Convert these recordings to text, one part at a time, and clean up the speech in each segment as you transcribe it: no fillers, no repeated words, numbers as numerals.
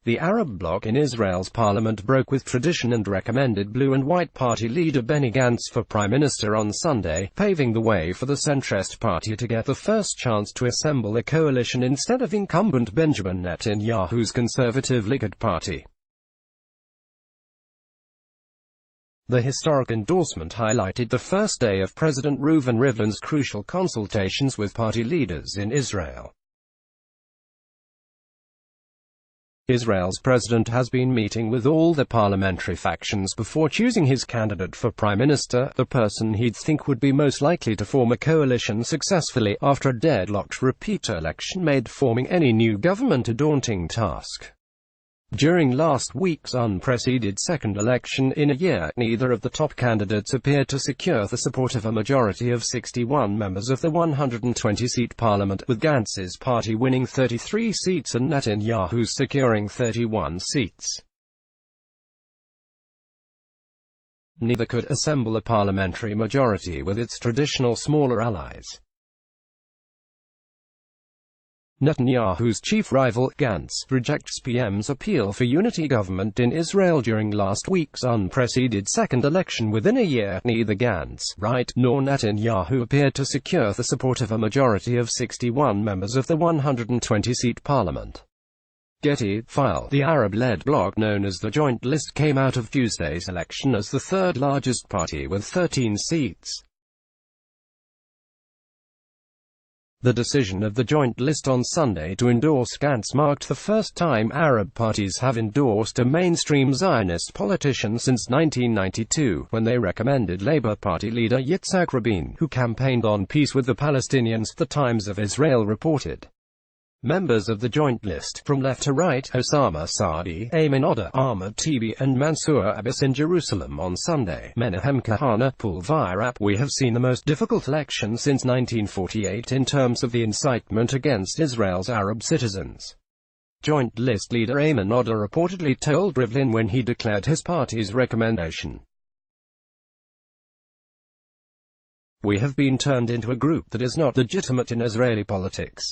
The Arab bloc in Israel's parliament broke with tradition and recommended Blue and White Party leader Benny Gantz for Prime Minister on Sunday, paving the way for the centrist party to get the first chance to assemble a coalition instead of incumbent Benjamin Netanyahu's conservative Likud party. The historic endorsement highlighted the first day of President Reuven Rivlin's crucial consultations with party leaders in Israel. Israel's president has been meeting with all the parliamentary factions before choosing his candidate for prime minister, the person he'd think would be most likely to form a coalition successfully, after a deadlocked repeat election made forming any new government a daunting task. During last week's unprecedented second election in a year, neither of the top candidates appeared to secure the support of a majority of 61 members of the 120-seat parliament, with Gantz's party winning 33 seats and Netanyahu's securing 31 seats. Neither could assemble a parliamentary majority with its traditional smaller allies. Netanyahu's chief rival, Gantz, rejects PM's appeal for unity government in Israel during last week's unprecedented second election within a year. Neither Gantz, right, nor Netanyahu appeared to secure the support of a majority of 61 members of the 120-seat parliament. Getty file. The Arab-led bloc known as the Joint List came out of Tuesday's election as the third largest party with 13 seats. The decision of the Joint List on Sunday to endorse Gantz marked the first time Arab parties have endorsed a mainstream Zionist politician since 1992, when they recommended Labour Party leader Yitzhak Rabin, who campaigned on peace with the Palestinians, The Times of Israel reported. Members of the Joint List, from left to right, Osama Saadi, Ayman Odeh, Ahmad Tibi, and Mansour Abbas in Jerusalem on Sunday, Menahem Kahane, Pulvirap. We have seen the most difficult election since 1948 in terms of the incitement against Israel's Arab citizens. Joint List leader Ayman Odeh reportedly told Rivlin when he declared his party's recommendation. "We have been turned into a group that is not legitimate in Israeli politics.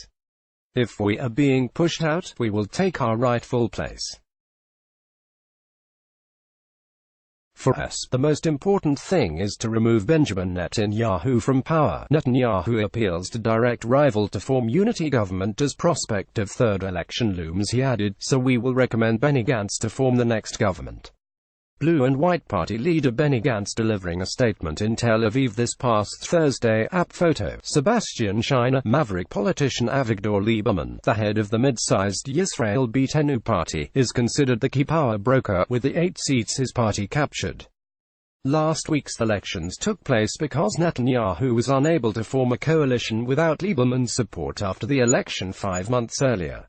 If we are being pushed out, we will take our rightful place. For us, the most important thing is to remove Benjamin Netanyahu from power." Netanyahu appeals to direct rival to form unity government as prospect of third election looms. He added, "So we will recommend Benny Gantz to form the next government." Blue and White Party leader Benny Gantz delivering a statement in Tel Aviv this past Thursday. App photo. Sebastian Schreiner, Maverick politician Avigdor Lieberman, the head of the mid-sized Yisrael Beitenu party, is considered the key power broker, with the 8 seats his party captured. Last week's elections took place because Netanyahu was unable to form a coalition without Lieberman's support after the election 5 months earlier.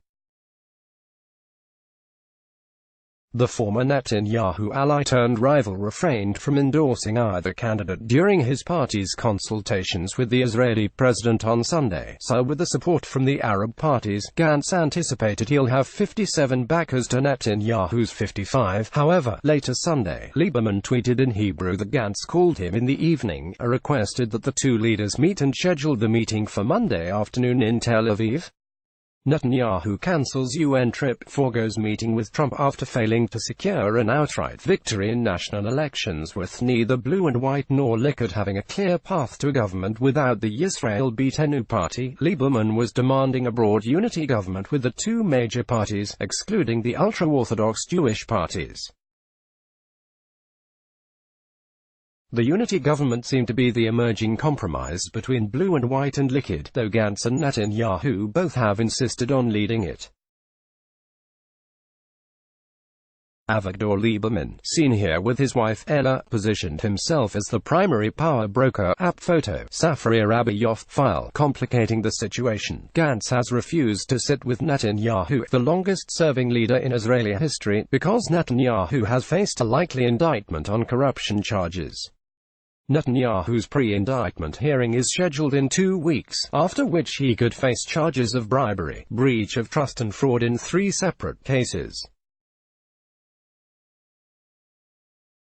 The former Netanyahu ally-turned-rival refrained from endorsing either candidate during his party's consultations with the Israeli president on Sunday, so with the support from the Arab parties, Gantz anticipated he'll have 57 backers to Netanyahu's 55. However, later Sunday, Lieberman tweeted in Hebrew that Gantz called him in the evening, requested that the two leaders meet and scheduled the meeting for Monday afternoon in Tel Aviv. Netanyahu cancels UN trip, forgoes meeting with Trump after failing to secure an outright victory in national elections, with neither Blue and White nor Likud having a clear path to government without the Yisrael Beitenu party. Lieberman was demanding a broad unity government with the two major parties, excluding the ultra-Orthodox Jewish parties. The unity government seemed to be the emerging compromise between Blue and White and Likud, though Gantz and Netanyahu both have insisted on leading it. Avigdor Lieberman, seen here with his wife Ella, positioned himself as the primary power broker. App photo. Safari Rabbi file. Complicating the situation, Gantz has refused to sit with Netanyahu, the longest-serving leader in Israeli history, because Netanyahu has faced a likely indictment on corruption charges. Netanyahu's pre-indictment hearing is scheduled in 2 weeks, after which he could face charges of bribery, breach of trust and fraud in 3 separate cases.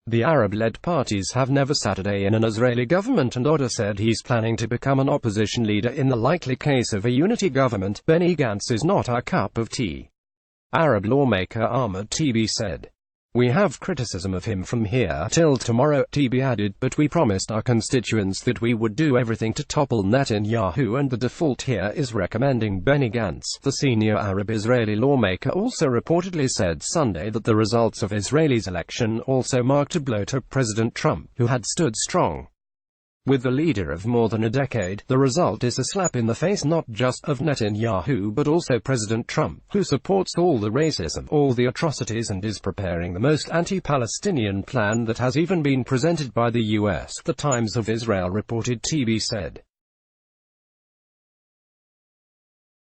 The Arab-led parties have never sat in an Israeli government, and Odeh said he's planning to become an opposition leader in the likely case of a unity government. Benny Gantz is not our cup of tea. Arab lawmaker Ahmed TB said. "We have criticism of him from here till tomorrow," TB added, "but we promised our constituents that we would do everything to topple Netanyahu, and the default here is recommending Benny Gantz." The senior Arab-Israeli lawmaker also reportedly said Sunday that the results of Israel's election also marked a blow to President Trump, who had stood strong with the leader of more than a decade. "The result is a slap in the face not just of Netanyahu but also President Trump, who supports all the racism, all the atrocities, and is preparing the most anti-Palestinian plan that has even been presented by the U.S., The Times of Israel reported," TB said.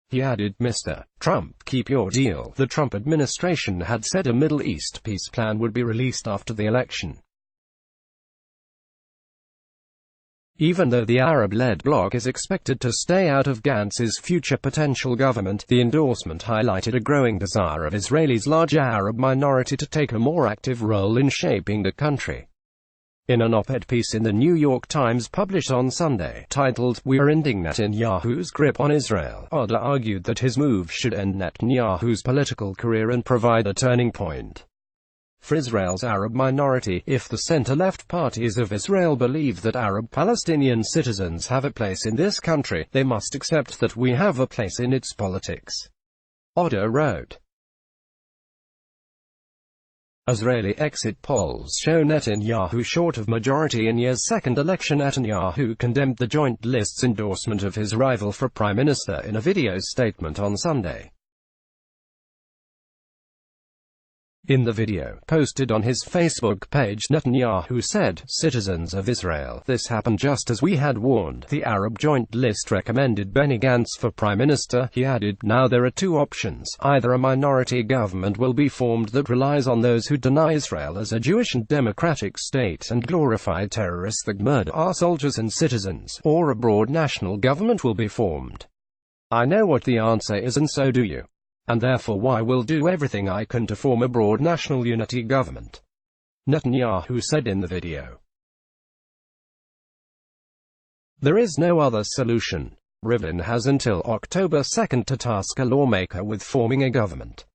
He added, "Mr. Trump, keep your deal." The Trump administration had said a Middle East peace plan would be released after the election. Even though the Arab-led bloc is expected to stay out of Gantz's future potential government, the endorsement highlighted a growing desire of Israel's large Arab minority to take a more active role in shaping the country. In an op-ed piece in the New York Times published on Sunday, titled, "We're Ending Netanyahu's Grip on Israel," Oda argued that his move should end Netanyahu's political career and provide a turning point for Israel's Arab minority. "If the center-left parties of Israel believe that Arab Palestinian citizens have a place in this country, they must accept that we have a place in its politics," Oda wrote. Israeli exit polls show Netanyahu short of majority in year's second election. Netanyahu condemned the joint list's endorsement of his rival for prime minister in a video statement on Sunday. In the video, posted on his Facebook page, Netanyahu said, "Citizens of Israel, this happened just as we had warned. The Arab Joint List recommended Benny Gantz for Prime Minister." He added, "Now there are two options. Either a minority government will be formed that relies on those who deny Israel as a Jewish and democratic state and glorify terrorists that murder our soldiers and citizens, or a broad national government will be formed. I know what the answer is, and so do you. And therefore I will do everything I can to form a broad national unity government," Netanyahu said in the video. "There is no other solution. Rivlin has until October 2 to task a lawmaker with forming a government.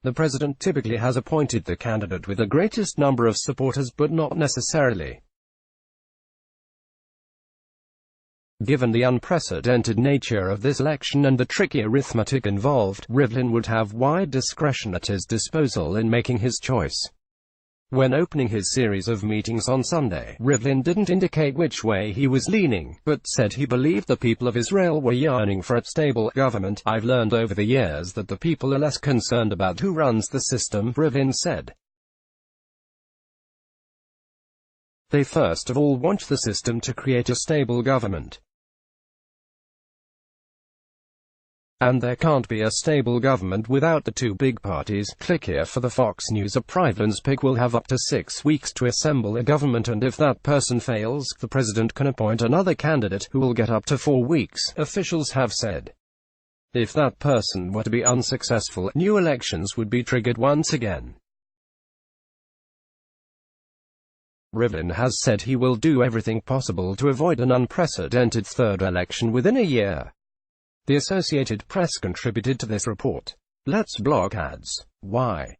The president typically has appointed the candidate with the greatest number of supporters, but not necessarily. Given the unprecedented nature of this election and the tricky arithmetic involved, Rivlin would have wide discretion at his disposal in making his choice." When opening his series of meetings on Sunday, Rivlin didn't indicate which way he was leaning, but said he believed the people of Israel were yearning for a stable government. "I've learned over the years that the people are less concerned about who runs the system," Rivlin said. "They first of all want the system to create a stable government. And there can't be a stable government without the two big parties." Click here for the Fox News. A Rivlin's pick will have up to 6 weeks to assemble a government, and if that person fails, the president can appoint another candidate, who will get up to 4 weeks, officials have said. If that person were to be unsuccessful, new elections would be triggered once again. Rivlin has said he will do everything possible to avoid an unprecedented third election within a year. The Associated Press contributed to this report. Let's block ads. Why?